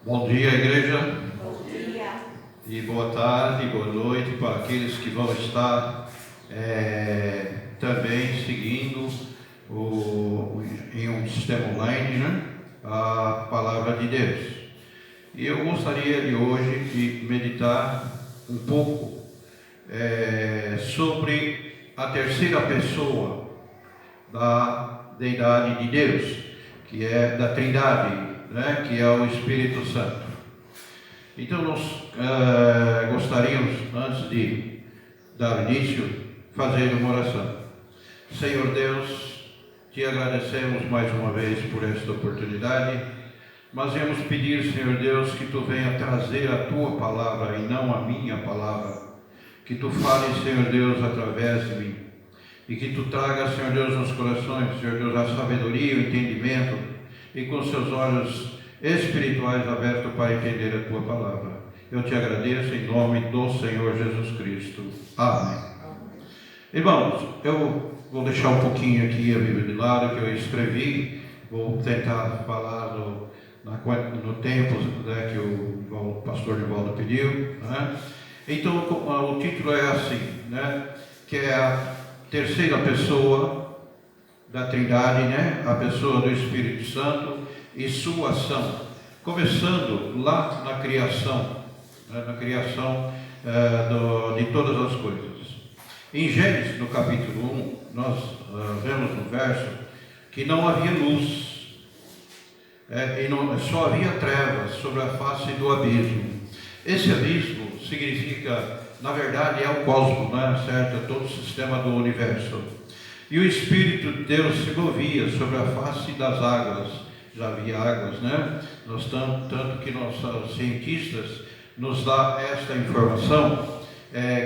Bom dia, igreja. Bom dia. E boa tarde, boa noite para aqueles que vão estar também seguindo em um sistema online, né, a palavra de Deus. E eu gostaria de hoje de meditar um pouco sobre a terceira pessoa da deidade de Deus, que é da Trindade, né, que é o Espírito Santo. Então nós gostaríamos, antes de dar início, fazer uma oração. Senhor Deus, te agradecemos mais uma vez por esta oportunidade, mas vamos pedir, Senhor Deus, que tu venha trazer a tua palavra e não a minha palavra, que tu fales, Senhor Deus, através de mim, e que tu traga, Senhor Deus, nos corações, Senhor Deus, a sabedoria, o entendimento, e com seus olhos espirituais abertos para entender a tua palavra. Eu te agradeço em nome do Senhor Jesus Cristo. Amém. Irmãos, eu vou deixar um pouquinho aqui a Bíblia de lado que eu escrevi, vou tentar falar no tempo, né, que o pastor Nivaldo pediu, né? Então o título é assim, né, que é a terceira pessoa da Trindade, né, a pessoa do Espírito Santo e sua ação, começando lá na criação, né, de todas as coisas. Em Gênesis, no capítulo 1, nós vemos no verso que não havia luz, só havia trevas sobre a face do abismo. Esse abismo significa, na verdade, é o cosmos, né, certo? É todo o sistema do universo. E o Espírito de Deus se movia sobre a face das águas. Já havia águas, né? Tanto que nossos cientistas nos dão esta informação,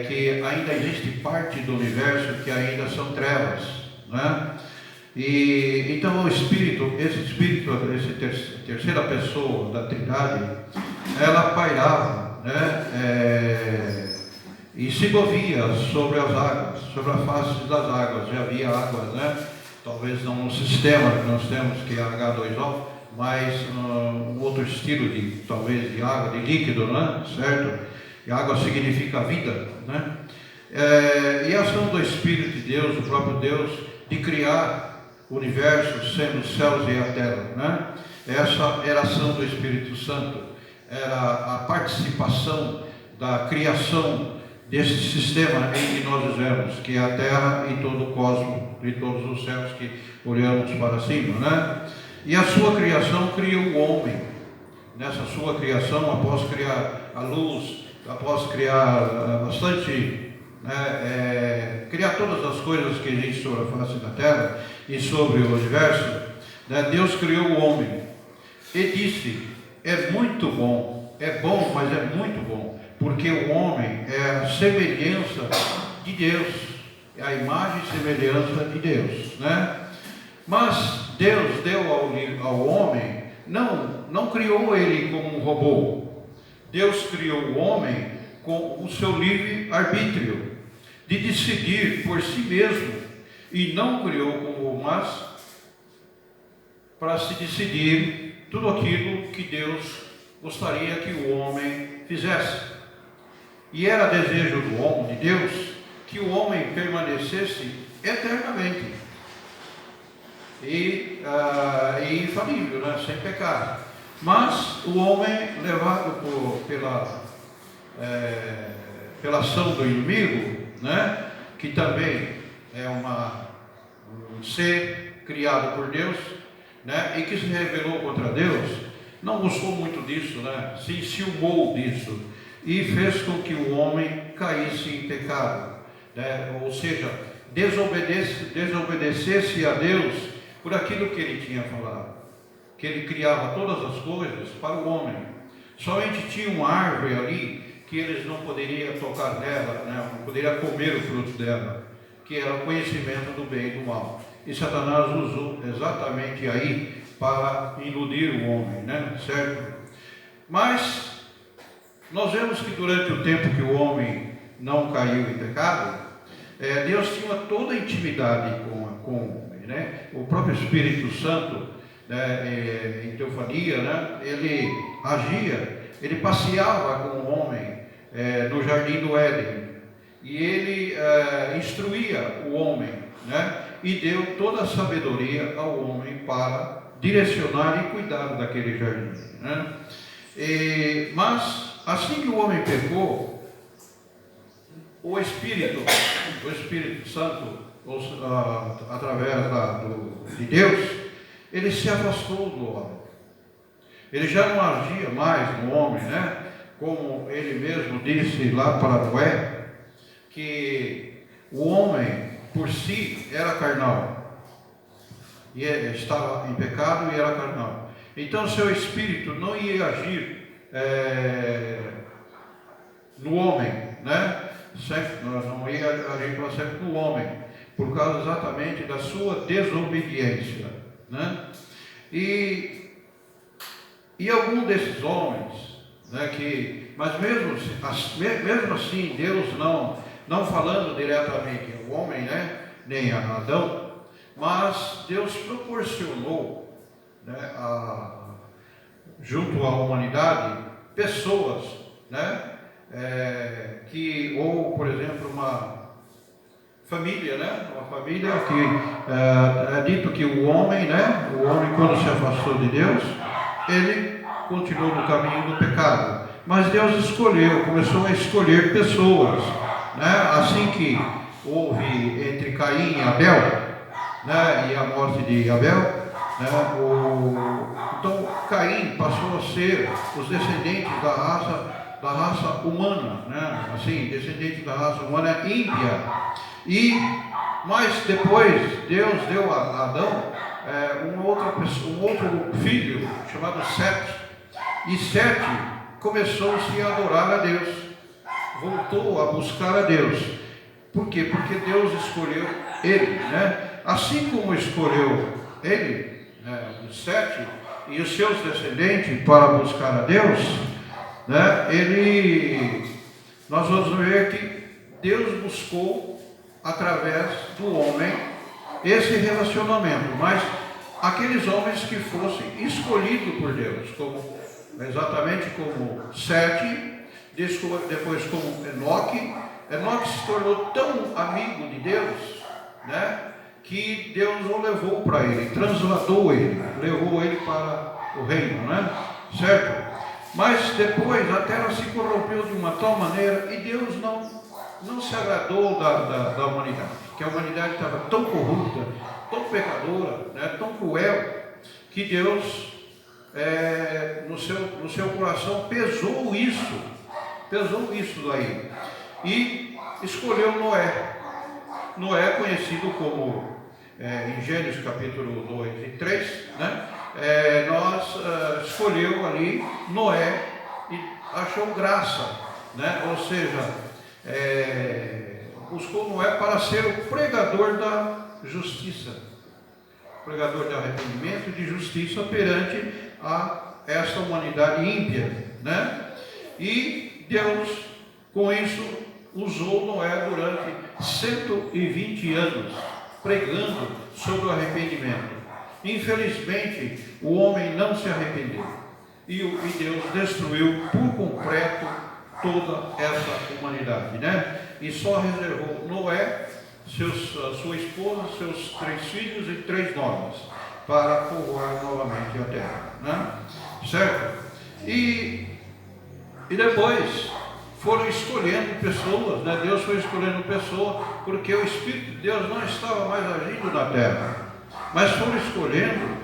que ainda existe parte do universo que ainda são trevas, né? E então essa terceira pessoa da Trindade, ela pairava, né? E se movia sobre as águas, sobre a face das águas. Já havia águas, né? Talvez não no sistema que nós temos, que é H2O, mas um outro estilo talvez de água, de líquido, né? Certo? E água significa vida, né? E a ação do Espírito de Deus, o próprio Deus, de criar o universo, sendo os céus e a terra, né? Essa era a ação do Espírito Santo, era a participação da criação desse sistema em que nós vivemos, que é a terra e todo o cosmos, e todos os céus que olhamos para cima, né? E a sua criação criou o homem. Nessa sua criação, após criar a luz, após criar bastante, né, criar todas as coisas que existem sobre a face da terra e sobre o universo, né, Deus criou o homem e disse: é muito bom, é bom, mas é muito bom, porque o homem é a semelhança de Deus, é a imagem e semelhança de Deus, né? Mas Deus deu ao homem, não criou ele como um robô. Deus criou o homem com o seu livre-arbítrio, de decidir por si mesmo, e não criou como mas para se decidir tudo aquilo que Deus gostaria que o homem fizesse. E era desejo do homem, de Deus, que o homem permanecesse eternamente e infalível, né? Sem pecado. Mas o homem, levado pela ação do inimigo, né? Que também é um ser criado por Deus, né? E que se rebelou contra Deus, não gostou muito disso, né? Se enciumou disso e fez com que o homem caísse em pecado, né? Ou seja, desobedecesse a Deus por aquilo que ele tinha falado, que ele criava todas as coisas para o homem. Somente tinha uma árvore ali que eles não poderiam tocar nela, né? Não poderiam comer o fruto dela, que era o conhecimento do bem e do mal. E Satanás usou exatamente aí para iludir o homem, né? Certo? Mas nós vemos que durante o tempo que o homem não caiu em pecado, Deus tinha toda a intimidade com o homem, né? O próprio Espírito Santo né, em teofania, né, ele agia, ele passeava com o homem no jardim do Éden, e ele instruía o homem, né, e deu toda a sabedoria ao homem para direcionar e cuidar daquele jardim, né? Mas assim que o homem pecou, o Espírito Santo, através de Deus, ele se afastou do homem. Ele já não agia mais no homem, né? Como ele mesmo disse lá para Noé, que o homem por si era carnal, e estava em pecado e era carnal. Então seu espírito não ia agir no homem, né? Não ia agir para sempre no homem, por causa exatamente da sua desobediência, né? E algum desses homens, né, mas mesmo assim, Deus não falando diretamente ao homem, né, nem a Adão, mas Deus proporcionou, né, junto à humanidade, pessoas, né, ou por exemplo uma família, né, uma família que é dito que o homem quando se afastou de Deus, ele continuou no caminho do pecado, mas Deus começou a escolher pessoas, né, assim que houve entre Caim e Abel, né, e a morte de Abel, né, então Caim passou a ser os descendentes da raça humana, né, assim, descendente da raça humana ímpia. Mas depois Deus deu a Adão um outro filho chamado Sete, e Sete começou-se a adorar a Deus, voltou a buscar a Deus. Por quê? Porque Deus escolheu ele, né? Assim como escolheu ele, o Sete e os seus descendentes para buscar a Deus, né? Nós vamos ver que Deus buscou através do homem esse relacionamento, mas aqueles homens que fossem escolhidos por Deus, exatamente como Sete, depois como Enoque. Enoque se tornou tão amigo de Deus, né, que Deus o levou para ele, transladou ele, levou ele para o reino, né, certo? Mas depois a terra se corrompeu de uma tal maneira e Deus não se agradou da humanidade, que a humanidade estava tão corrupta, tão pecadora, né, tão cruel, que Deus no seu coração pesou isso daí, e escolheu Noé conhecido como em Gênesis capítulo 2 e 3, né, escolheu ali Noé e achou graça, né, ou seja, buscou Noé para ser o pregador da justiça, pregador de arrependimento e de justiça perante esta humanidade ímpia, né? E Deus, com isso, usou Noé durante 120 anos, pregando sobre o arrependimento. Infelizmente, o homem não se arrependeu, e Deus destruiu por completo toda essa humanidade, né? E só reservou Noé, sua esposa, seus 3 filhos e 3 noras, para povoar novamente a terra, né? Certo? E depois foram escolhendo pessoas, né? Deus foi escolhendo pessoas, porque o Espírito de Deus não estava mais agindo na terra, mas foram escolhendo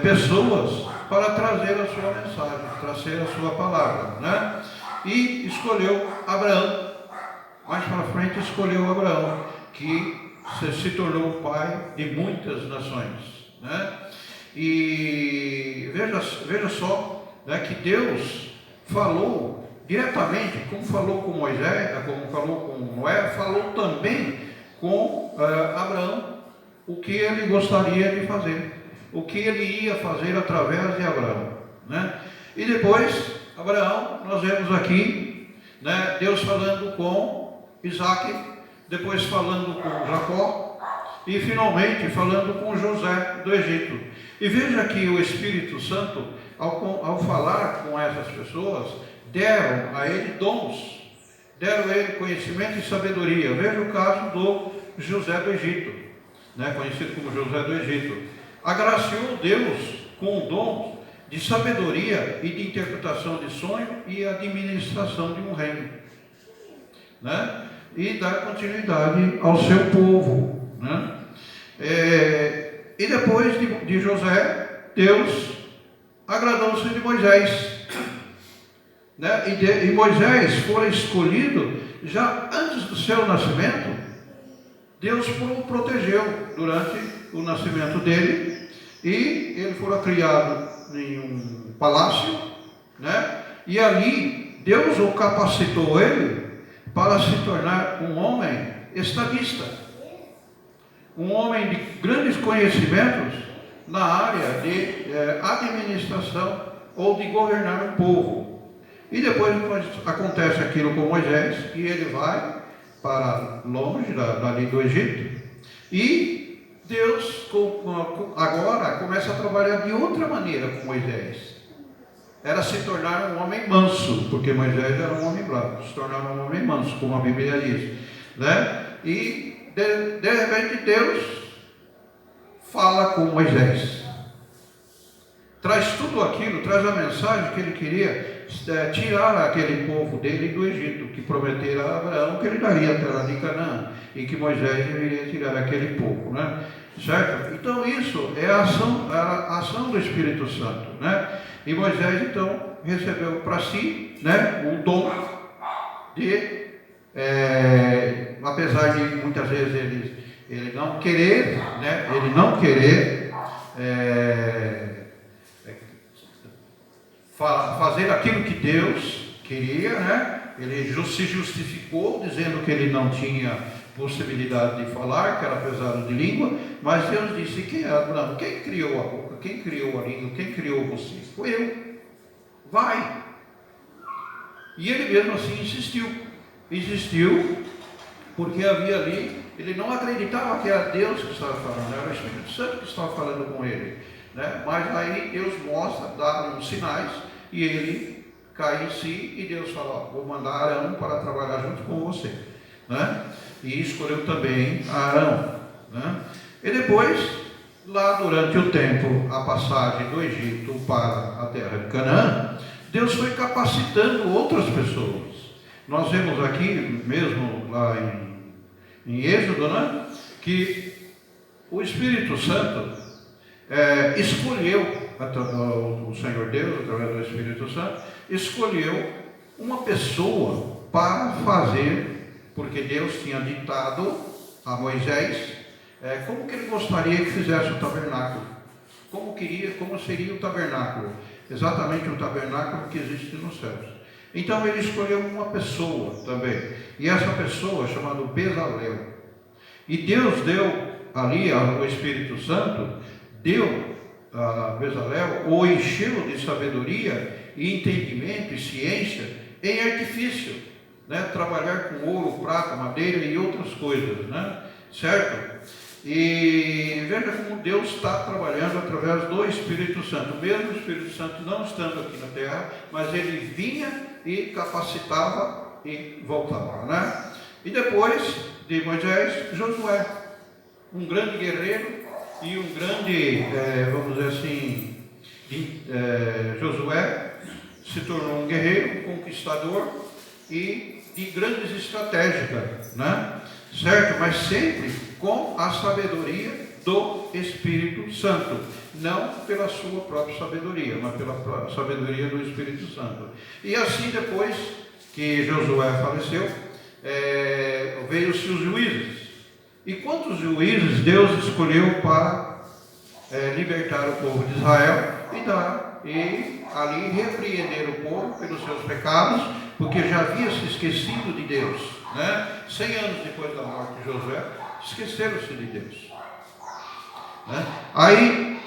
pessoas para trazer a sua mensagem, trazer a sua palavra, né? E escolheu Abraão. Mais para frente escolheu Abraão, que se tornou o pai de muitas nações, né? E veja só, né, que Deus falou diretamente, como falou com Moisés, como falou com Noé, falou também com Abraão, o que ele gostaria de fazer, o que ele ia fazer através de Abraão, né? E depois, Abraão, nós vemos aqui, né, Deus falando com Isaac, depois falando com Jacó, e finalmente falando com José do Egito. E veja que o Espírito Santo, ao falar com essas pessoas, deram a ele dons, deram a ele conhecimento e sabedoria. Veja o caso do José do Egito, né, conhecido como José do Egito. Agraciou Deus com o dom de sabedoria e de interpretação de sonho e administração de um reino, né? E dar continuidade ao seu povo, né? E depois de José, Deus agradou-se de Moisés, né? E Moisés foi escolhido já antes do seu nascimento. Deus o protegeu durante o nascimento dele, e ele foi criado em um palácio, né? E ali Deus o capacitou ele para se tornar um homem estadista, um homem de grandes conhecimentos na área de administração ou de governar o povo. E depois acontece aquilo com Moisés, e ele vai para longe dali do Egito, e Deus agora começa a trabalhar de outra maneira com Moisés. Era se tornar um homem manso, porque Moisés era um homem bravo, se tornar um homem manso, como a Bíblia diz, né? E de repente Deus fala com Moisés, traz tudo aquilo, traz a mensagem que ele queria tirar aquele povo dele do Egito, que prometera a Abraão que ele daria a terra de Canaã, e que Moisés deveria tirar aquele povo, né? Certo? Então isso é a ação do Espírito Santo, né? E Moisés então recebeu para si, né, o dom de, apesar de muitas vezes ele não querer, né, fazer aquilo que Deus queria, né? Ele se justificou dizendo que ele não tinha possibilidade de falar, que era pesado de língua, mas Deus disse: quem criou a boca, quem criou a língua, quem criou vocês? Foi eu. Vai. E ele mesmo assim insistiu, porque havia ali, ele não acreditava que era Deus que estava falando, era o Espírito Santo que estava falando com ele, né? Mas aí Deus mostra, dá uns sinais, e ele cai em si, e Deus fala: vou mandar Arão para trabalhar junto com você, né? E escolheu também Arão, né? E depois, lá durante o tempo, a passagem do Egito para a terra de Canaã, Deus foi capacitando outras pessoas. Nós vemos aqui mesmo lá em Êxodo, né, que o Espírito Santo escolheu, o Senhor Deus, através do Espírito Santo, escolheu uma pessoa para fazer, porque Deus tinha ditado a Moisés como que ele gostaria que fizesse o tabernáculo, como seria o tabernáculo, exatamente o tabernáculo que existe nos céus. Então ele escolheu uma pessoa também, e essa pessoa é chamada Bezalel. E Deus deu ali ao Espírito Santo, deu a Bezalel, o encheu de sabedoria e entendimento e ciência em artifício, né? Trabalhar com ouro, prata, madeira e outras coisas, né? Certo? E veja como Deus está trabalhando através do Espírito Santo, mesmo o Espírito Santo não estando aqui na terra, mas ele vinha e capacitava e voltava, né? E depois de Moisés, Josué, um grande guerreiro e um grande, vamos dizer assim, Josué se tornou um guerreiro, um conquistador e de grandes estratégias, né? Certo? Mas sempre com a sabedoria do Espírito Santo, não pela sua própria sabedoria, mas pela sabedoria do Espírito Santo. E assim, depois que Josué faleceu, veio-se os juízes. E quantos juízes Deus escolheu para libertar o povo de Israel e ali repreender o povo pelos seus pecados, porque já havia se esquecido de Deus, né? 100 anos depois da morte de Josué, esqueceram-se de Deus, né? Aí,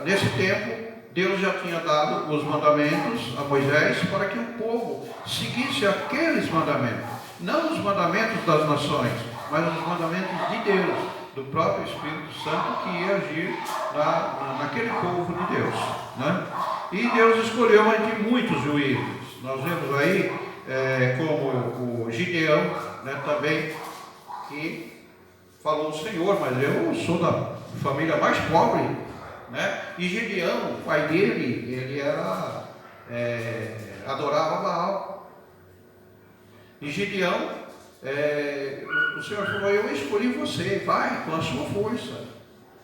nesse tempo, Deus já tinha dado os mandamentos a Moisés para que o povo seguisse aqueles mandamentos, não os mandamentos das nações, mas os mandamentos de Deus, do próprio Espírito Santo que ia agir naquele povo de Deus, né? E Deus escolheu entre muitos juízes. Nós vemos aí como o Gideão, né, também, que falou: o Senhor, mas eu sou da família mais pobre, né? E Gideão, o pai dele, ele era adorava Baal. E Gideão, o Senhor falou: eu escolhi você, vai com a sua força,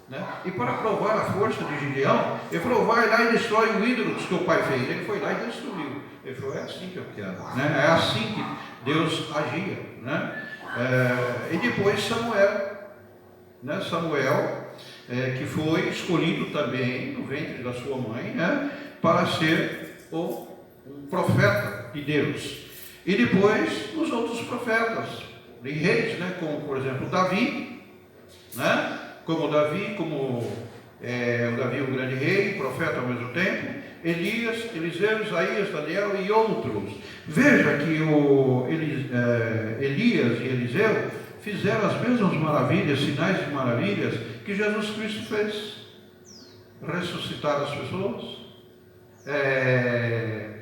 né? E para provar a força de Gideão, ele falou: vai lá e destrói o ídolo que o pai fez. Ele foi lá e destruiu. Ele falou: é assim que eu quero, né? É assim que Deus agia, né? E depois Samuel, né? Samuel, que foi escolhido também no ventre da sua mãe, né? Para ser um profeta de Deus. E depois os outros profetas e reis, né? Como por exemplo Davi, né? Como o Davi, o grande rei, profeta ao mesmo tempo, Elias, Eliseu, Isaías, Daniel e outros. Veja que Elias e Eliseu fizeram as mesmas maravilhas, sinais e maravilhas que Jesus Cristo fez. Ressuscitar as pessoas,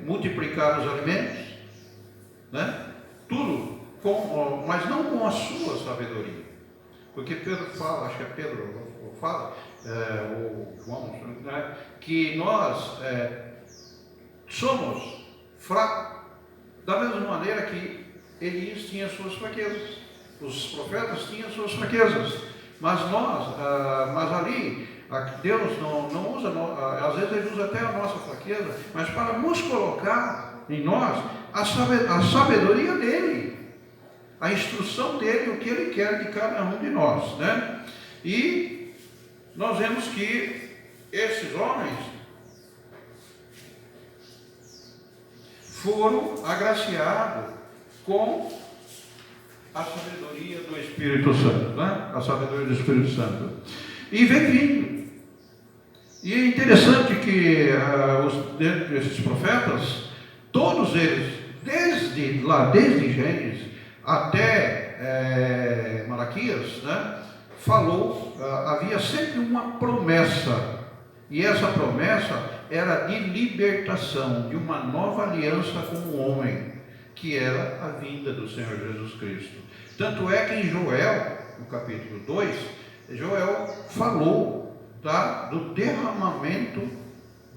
multiplicar os alimentos, né? Tudo, mas não com a sua sabedoria. Porque Pedro fala, acho que é Pedro fala, ou João, né, que nós somos fracos, da mesma maneira que Elias tinha suas fraquezas, os profetas tinham suas fraquezas, mas ali Deus não usa, às vezes Ele usa até a nossa fraqueza, mas para nos colocar em nós a sabedoria dEle, a instrução dEle, o que Ele quer de cada um de nós, né? E nós vemos que esses homens foram agraciados com a sabedoria do Espírito Santo, né? A sabedoria do Espírito Santo. E vem vindo. E é interessante que dentro desses profetas, todos eles, desde Gênesis até Malaquias, né? Havia sempre uma promessa, e essa promessa era de libertação, de uma nova aliança com o homem, que era a vinda do Senhor Jesus Cristo. Tanto é que em Joel, no capítulo 2, Joel falou do derramamento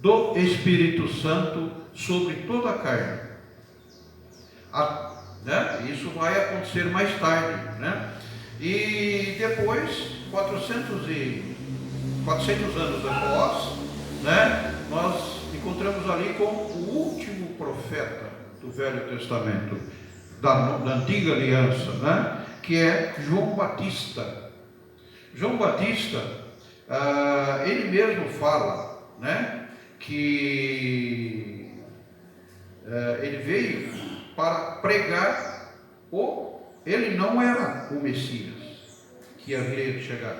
do Espírito Santo sobre toda a carne. Né? Isso vai acontecer mais tarde, né? E depois, 400 anos após, né, nós encontramos ali com o último profeta do Velho Testamento, da antiga aliança, né, que é João Batista. João Batista, ele mesmo fala, né, que ele veio para pregar ele não era o Messias que haveria de chegar,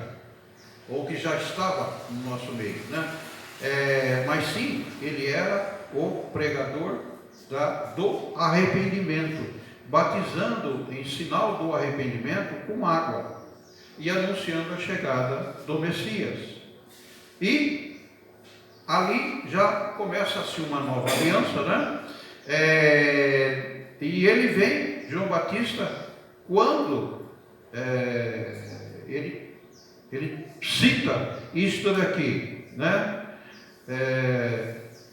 ou que já estava no nosso meio, né? Mas sim, ele era o pregador do arrependimento, batizando em sinal do arrependimento com água e anunciando a chegada do Messias. E ali já começa-se uma nova aliança, né? E ele vem, João Batista, quando ele cita isto daqui, né?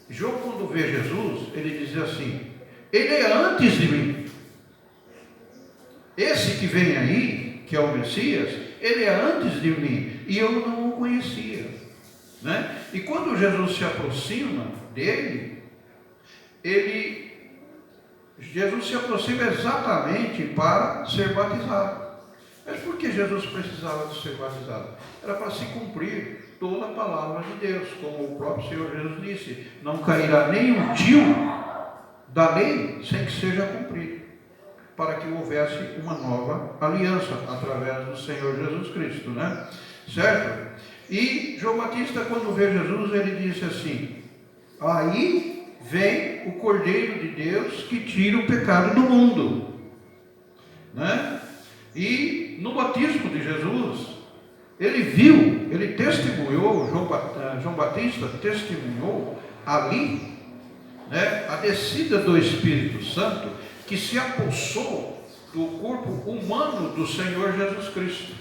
João, quando vê Jesus, ele diz assim: ele é antes de mim. Esse que vem aí, que é o Messias, ele é antes de mim, e eu não o conhecia, né? E quando Jesus se aproxima dele, Jesus se aproxima exatamente para ser batizado. Mas por que Jesus precisava de ser batizado? Era para se cumprir toda a palavra de Deus, como o próprio Senhor Jesus disse: não cairá nenhum tio da lei sem que seja cumprido, para que houvesse uma nova aliança através do Senhor Jesus Cristo, né? Certo? E João Batista, quando vê Jesus, ele disse assim: aí vem o Cordeiro de Deus que tira o pecado do mundo, né? E no batismo de Jesus, ele viu, ele testemunhou, João Batista testemunhou ali, né, a descida do Espírito Santo que se apossou do corpo humano do Senhor Jesus Cristo,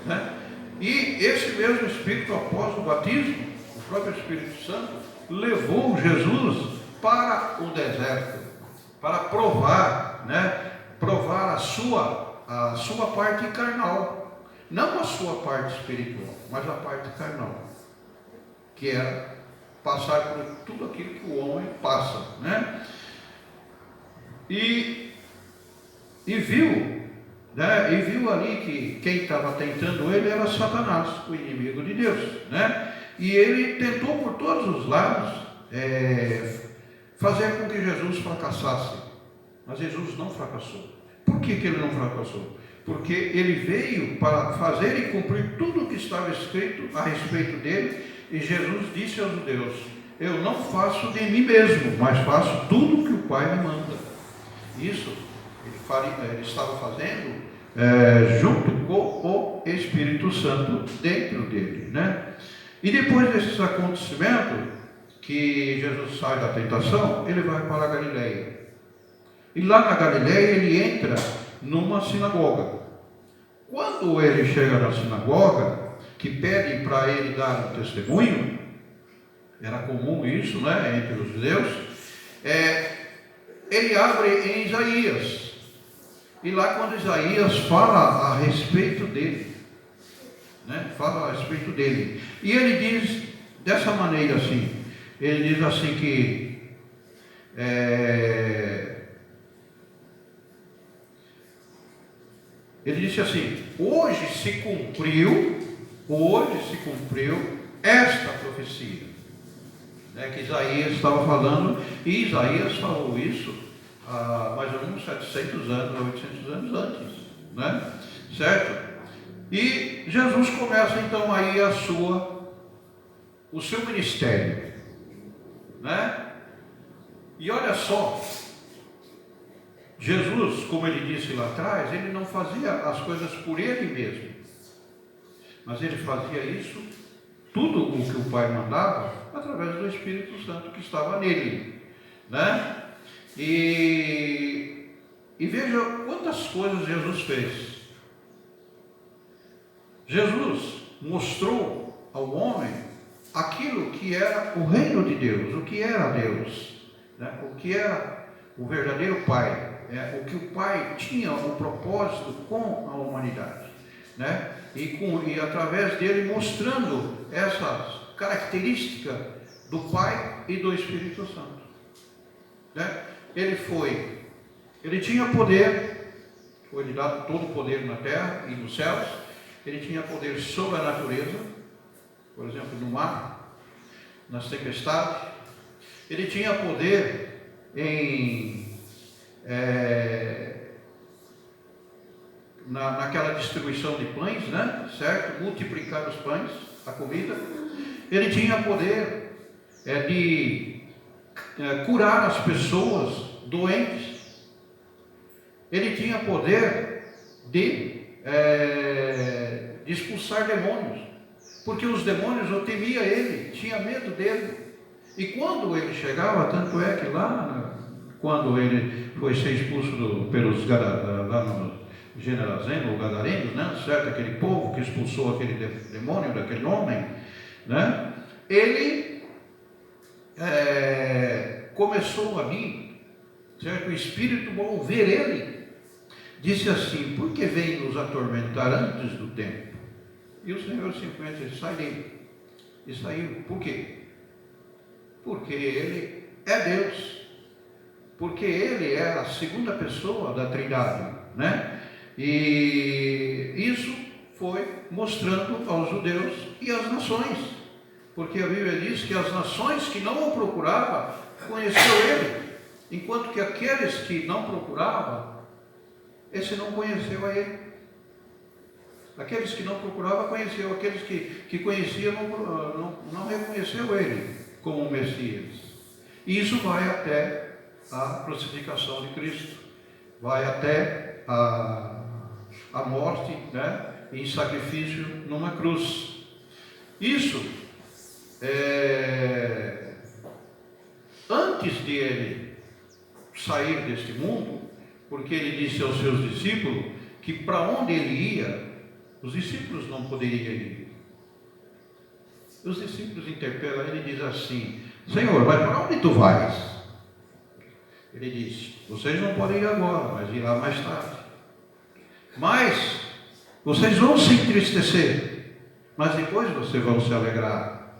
né? E esse mesmo Espírito, após o batismo, o próprio Espírito Santo, levou Jesus para o deserto, para provar, né? Provar a sua parte carnal, não a sua parte espiritual, mas a parte carnal, que era passar por tudo aquilo que o homem passa, né? E viu, né? E viu ali que quem estava tentando ele era Satanás, o inimigo de Deus, né? E ele tentou por todos os lados fazer com que Jesus fracassasse, mas Jesus não fracassou. Por que ele não fracassou? Porque ele veio para fazer e cumprir tudo o que estava escrito a respeito dele, e Jesus disse aos judeus: eu não faço de mim mesmo, mas faço tudo o que o Pai me manda. Isso ele estava fazendo junto com o Espírito Santo dentro dele, né? E depois desses acontecimentos, que Jesus sai da tentação, ele vai para a Galileia. E lá na Galileia ele entra numa sinagoga. Quando ele chega na sinagoga, que pedem para ele dar um testemunho, era comum isso, né, entre os judeus, ele abre em Isaías. E lá quando Isaías fala a respeito dele, né, fala a respeito dele. E ele diz dessa maneira assim, ele diz assim que ele disse assim: hoje se cumpriu esta profecia, né, que Isaías estava falando, e Isaías falou isso há mais ou menos 700 anos, 800 anos antes, né? Certo? E Jesus começa então aí o seu ministério, né? E olha só, Jesus, como ele disse lá atrás, ele não fazia as coisas por ele mesmo, mas ele fazia isso, tudo o que o Pai mandava, através do Espírito Santo que estava nele, né? E veja quantas coisas Jesus fez. Jesus mostrou ao homem aquilo que era o reino de Deus, o que era Deus, né? O que era o verdadeiro Pai. O que o Pai tinha um propósito com a humanidade, né? E através dele mostrando essas características do Pai e do Espírito Santo, né? Ele tinha poder, foi-lhe dado todo o poder na terra e nos céus. Ele tinha poder sobre a natureza, por exemplo, no mar, nas tempestades. Ele tinha poder naquela distribuição de pães, né? Certo? Multiplicar os pães, a comida. Ele tinha poder de curar as pessoas doentes. Ele tinha poder de expulsar demônios, porque os demônios o temiam ele, tinha medo dele. E quando ele chegava, tanto é que lá, quando ele foi ser expulso pelos lá no Generazeno, ou Gadarenos, né, certo? Aquele povo que expulsou aquele demônio daquele homem, né? Ele começou ali, certo? O Espírito, ao ver ele, disse assim: por que vem nos atormentar antes do tempo? E o Senhor simplesmente disse: sai dele. E saiu. Por quê? Porque ele é Deus. Porque ele é a segunda pessoa da Trindade, né? E isso foi mostrando aos judeus e às nações. Porque a Bíblia diz que as nações que não o procuravam, conheceu ele. Enquanto que aqueles que não procuravam, esse não conheceu a ele. Aqueles que não procuravam, conheceu. Aqueles que conheciam, não reconheceu ele como o Messias. E isso vai até a crucificação de Cristo. Vai até a morte, né, em sacrifício numa cruz. Isso, antes de ele sair deste mundo, porque ele disse aos seus discípulos que para onde ele ia, os discípulos não poderiam ir. Os discípulos interpelam ele e dizem assim: Senhor, mas para onde tu vais? Ele diz: vocês não podem ir agora, mas irá mais tarde. Mas vocês vão se entristecer, mas depois vocês vão se alegrar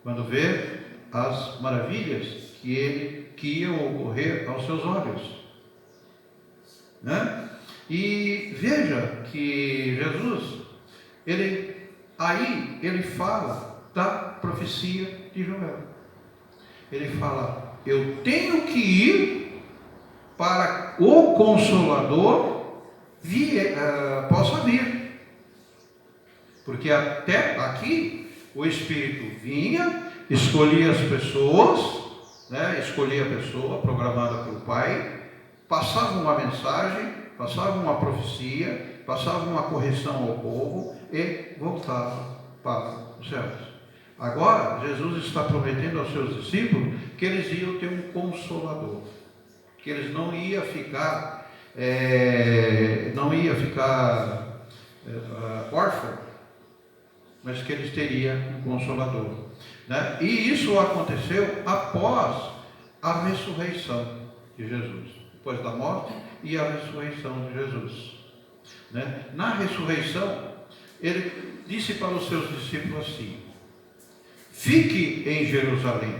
quando ver as maravilhas que iam ocorrer aos seus olhos, né? E veja que Jesus, ele fala da profecia de Joel. Ele fala: eu tenho que ir para o Consolador possa vir, porque até aqui o Espírito vinha, escolhia as pessoas, né? Escolhia a pessoa programada pelo Pai, passava uma mensagem, passava uma profecia, passava uma correção ao povo e voltava para os céus. Agora, Jesus está prometendo aos seus discípulos que eles iam ter um Consolador, que eles não iam ficar órfãos, mas que eles teriam um Consolador, né? E isso aconteceu após a ressurreição de Jesus, depois da morte e a ressurreição de Jesus, né? Na ressurreição, ele disse para os seus discípulos assim: fique em Jerusalém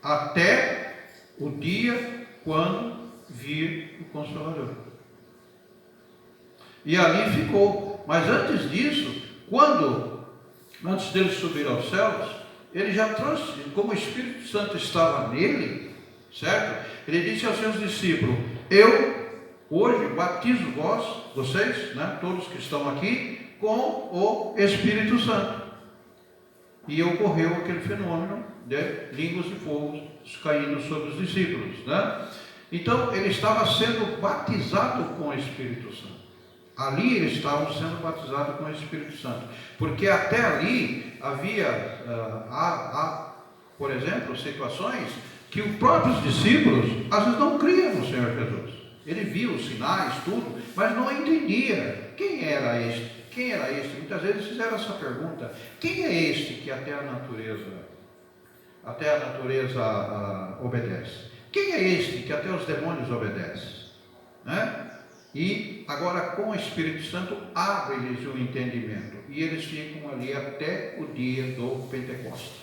até o dia quando vir o Consolador. E ali ficou. Mas antes disso, antes dele subir aos céus, ele já trouxe, como o Espírito Santo estava nele, certo? Ele disse aos seus discípulos: eu hoje batizo vocês, né, todos que estão aqui, com o Espírito Santo. E ocorreu aquele fenômeno de línguas de fogo caindo sobre os discípulos, né? Então, ele estava sendo batizado com o Espírito Santo. Ali eles estavam sendo batizados com o Espírito Santo. Porque até ali havia, por exemplo, situações que os próprios discípulos, às vezes, não criam no Senhor Jesus. Ele via os sinais, tudo, mas não entendia quem era este. Quem era este? Muitas vezes fizeram essa pergunta: quem é este que até a natureza obedece? Quem é este que até os demônios obedecem? Né? E agora, com o Espírito Santo, abre-lhes o entendimento. E eles ficam ali até o dia do Pentecostes.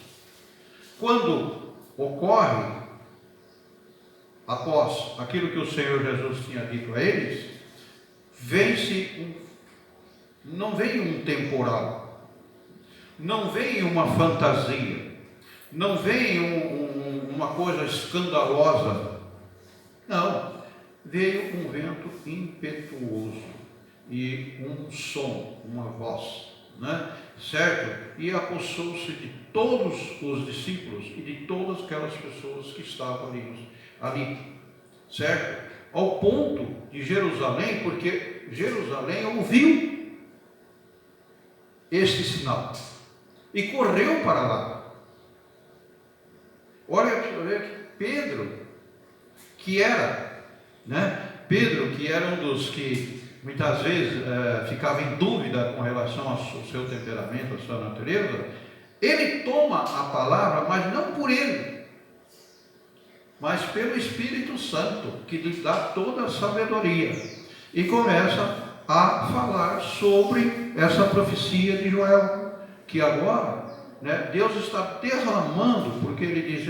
Quando ocorre, após aquilo que o Senhor Jesus tinha dito a eles, não vem um temporal, não vem uma fantasia, não vem uma coisa escandalosa. Não, veio um vento impetuoso e um som, uma voz, né? Certo? E apossou-se de todos os discípulos e de todas aquelas pessoas que estavam ali, certo? Ao ponto de Jerusalém, porque Jerusalém ouviu este sinal e correu para lá. Olha para ver que Pedro, que era um dos que muitas vezes ficava em dúvida com relação ao seu temperamento, à sua natureza, ele toma a palavra, mas não por ele, mas pelo Espírito Santo, que lhe dá toda a sabedoria, e começa a falar sobre essa profecia de Joel, que agora, né, Deus está derramando, porque ele diz: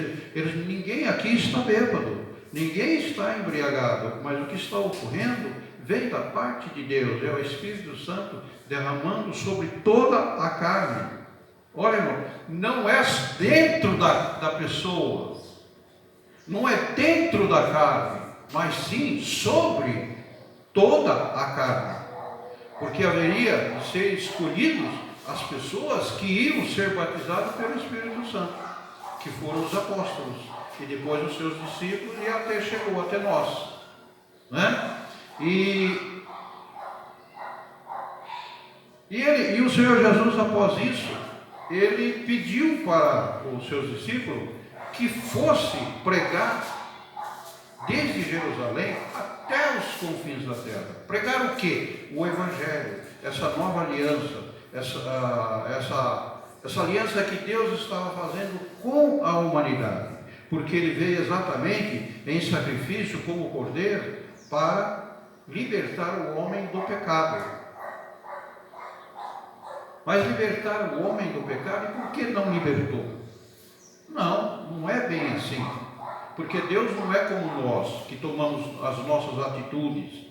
ninguém aqui está bêbado, ninguém está embriagado, mas o que está ocorrendo vem da parte de Deus, é o Espírito Santo derramando sobre toda a carne. Olha, irmão, não é dentro da pessoa, não é dentro da carne, mas sim sobre toda a carne, porque haveria de ser escolhidos as pessoas que iam ser batizadas pelo Espírito Santo, que foram os apóstolos, e depois os seus discípulos, e até chegou até nós, né? E o Senhor Jesus, após isso, ele pediu para os seus discípulos que fosse pregar desde Jerusalém até os confins da terra. Pregar o quê? O Evangelho, essa nova aliança, essa aliança que Deus estava fazendo com a humanidade, porque ele veio exatamente em sacrifício como cordeiro para libertar o homem do pecado. Mas libertar o homem do pecado, e por que não libertou? Não é bem assim. Porque Deus não é como nós, que tomamos as nossas atitudes,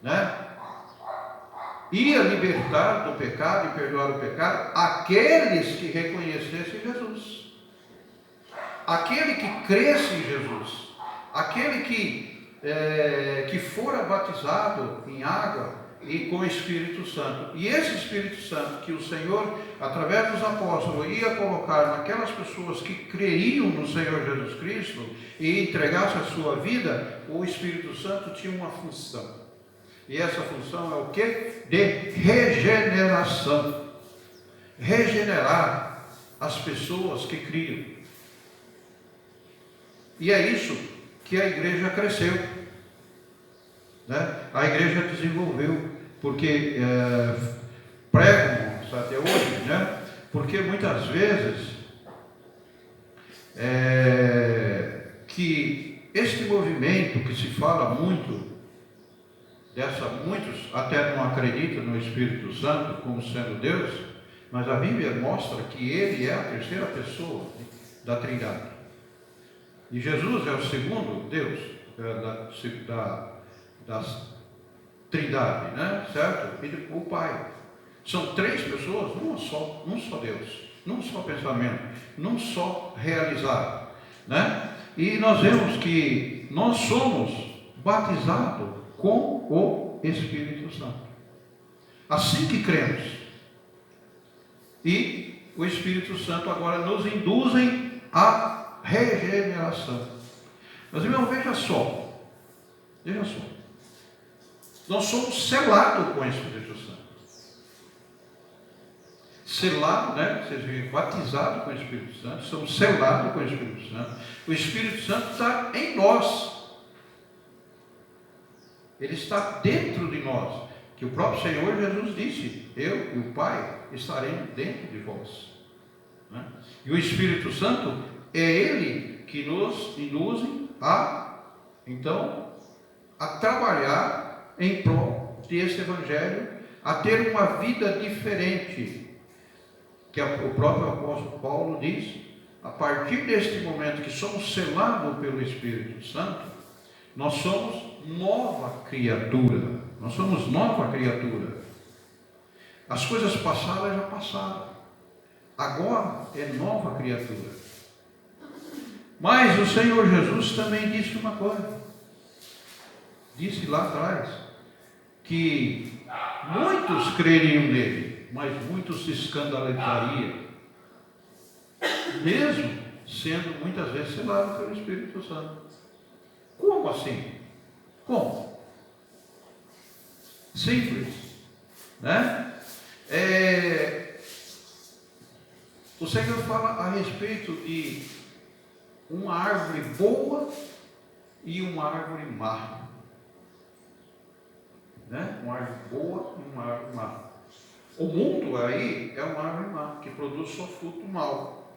né? Ia libertar do pecado e perdoar o pecado aqueles que reconhecessem Jesus, aquele que cresce em Jesus, aquele que fora batizado em água e com o Espírito Santo. E esse Espírito Santo que o Senhor, através dos apóstolos, ia colocar naquelas pessoas que creriam no Senhor Jesus Cristo e entregassem a sua vida, o Espírito Santo tinha uma função. E essa função é o quê? De regeneração. Regenerar as pessoas que criam. E é isso que a igreja cresceu, né? A igreja desenvolveu, porque pregam até hoje, né? Porque muitas vezes que este movimento que se fala muito, muitos até não acreditam no Espírito Santo como sendo Deus, mas a Bíblia mostra que ele é a terceira pessoa da Trindade. E Jesus é o segundo Deus da Trindade, né? Certo? E o Pai. São três pessoas, num só Deus, num só pensamento, num só realizar, né? E nós vemos que nós somos batizados com o Espírito Santo, assim que cremos. E o Espírito Santo agora nos induzem à regeneração. Mas, irmão, veja só. Nós somos selados com o Espírito Santo. Selado, né? Vocês viram, batizado com o Espírito Santo, somos selados com o Espírito Santo. O Espírito Santo está em nós. Ele está dentro de nós. Que o próprio Senhor Jesus disse: eu e o Pai estaremos dentro de vós, né? E o Espírito Santo é Ele que nos induz a trabalhar em prol desse Evangelho, a ter uma vida diferente, que o próprio apóstolo Paulo diz: a partir deste momento que somos selados pelo Espírito Santo, nós somos nova criatura. Nós somos nova criatura. As coisas passadas já passaram. Agora é nova criatura. Mas o Senhor Jesus também disse uma coisa. Disse lá atrás que muitos creriam nele, mas muitos se escandalizariam, mesmo sendo muitas vezes selados pelo Espírito Santo. Como assim? Como? Simples, né? O Senhor fala a respeito de uma árvore boa e uma árvore má, né? Uma árvore boa e uma árvore má. O mundo aí é uma árvore má, que produz só fruto mau,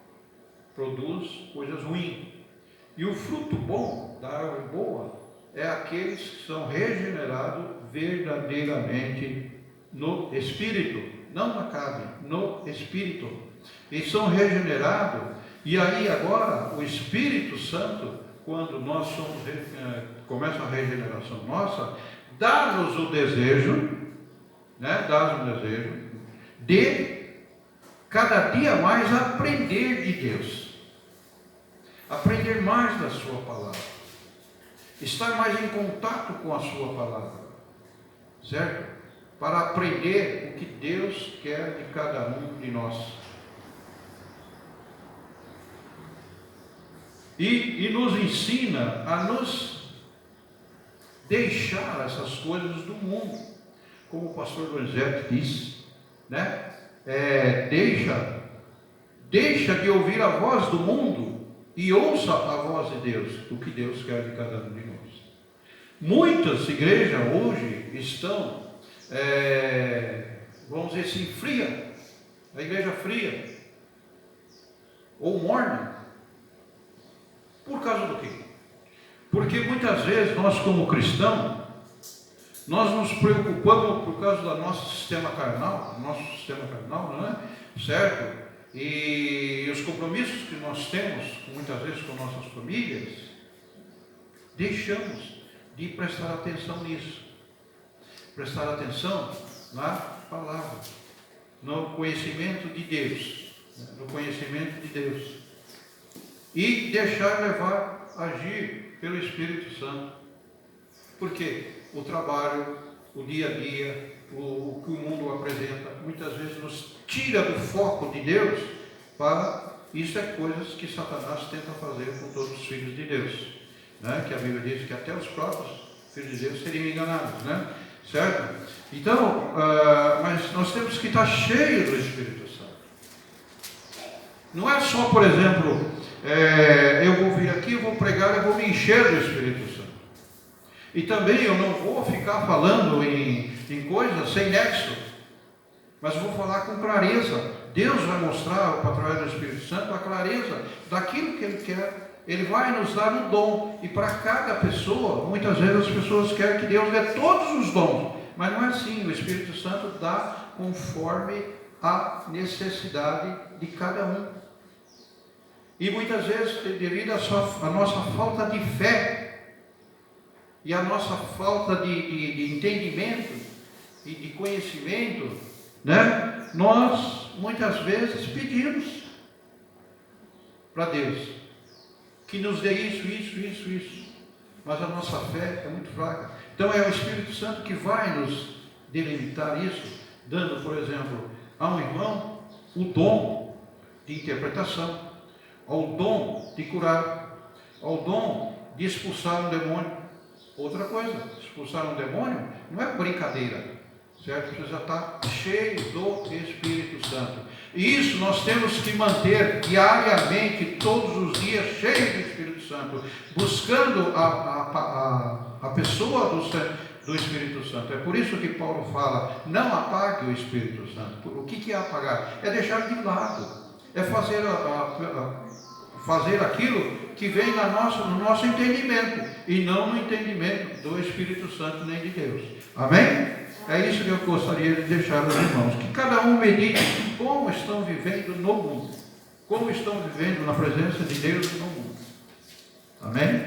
produz coisas ruins. E o fruto bom da árvore boa é aqueles que são regenerados verdadeiramente no Espírito, não na carne, no Espírito. E são regenerados, e aí agora o Espírito Santo, quando nós começa a regeneração nossa, dá-nos o desejo, né? Dá-nos o desejo de cada dia mais aprender de Deus, aprender mais da sua palavra, estar mais em contato com a sua palavra, certo? Para aprender o que Deus quer de cada um de nós. E nos ensina a nos deixar essas coisas do mundo, como o pastor Donizete disse, né? Deixa de ouvir a voz do mundo e ouça a voz de Deus, o que Deus quer de cada um de nós. Muitas igrejas hoje estão, vamos dizer assim, fria, a igreja fria, ou morna. Por causa do quê? Porque muitas vezes nós, como cristãos, nós nos preocupamos por causa do nosso sistema carnal, não é? Certo? E os compromissos que nós temos, muitas vezes com nossas famílias, deixamos de prestar atenção nisso. Prestar atenção na palavra, no conhecimento de Deus, no conhecimento de Deus. E deixar levar, agir pelo Espírito Santo. Porque o trabalho, o dia a dia, o que o mundo apresenta, muitas vezes nos tira do foco de Deus para... Isso é coisas que Satanás tenta fazer com todos os filhos de Deus, né? Que a Bíblia diz que até os próprios filhos de Deus seriam enganados, né? Certo? Então, mas nós temos que estar cheios do Espírito Santo. Não é só, por exemplo, eu vou vir aqui, eu vou pregar, eu vou me encher do Espírito Santo. E também eu não vou ficar falando em coisas sem nexo, mas vou falar com clareza. Deus vai mostrar, através do Espírito Santo, a clareza daquilo que Ele quer. Ele vai nos dar um dom. E para cada pessoa, muitas vezes as pessoas querem que Deus dê todos os dons. Mas não é assim. O Espírito Santo dá conforme a necessidade de cada um. E muitas vezes, devido à nossa falta de fé, e a nossa falta de entendimento e de conhecimento, né? Nós muitas vezes pedimos para Deus que nos dê isso, mas a nossa fé é muito fraca. Então é o Espírito Santo que vai nos delimitar isso, dando, por exemplo, a um irmão o dom de interpretação, ao dom de curar, ao dom de expulsar um demônio. Outra coisa, expulsar um demônio não é brincadeira, certo? Precisa estar cheio do Espírito Santo. E isso nós temos que manter diariamente, todos os dias, cheio do Espírito Santo, buscando a pessoa do Espírito Santo. É por isso que Paulo fala, não apague o Espírito Santo. O que é apagar? É deixar de lado, é fazer aquilo que vem no nosso entendimento, e não no entendimento do Espírito Santo nem de Deus. Amém? É isso que eu gostaria de deixar aos irmãos, que cada um medite como estão vivendo no mundo, como estão vivendo na presença de Deus no mundo. Amém?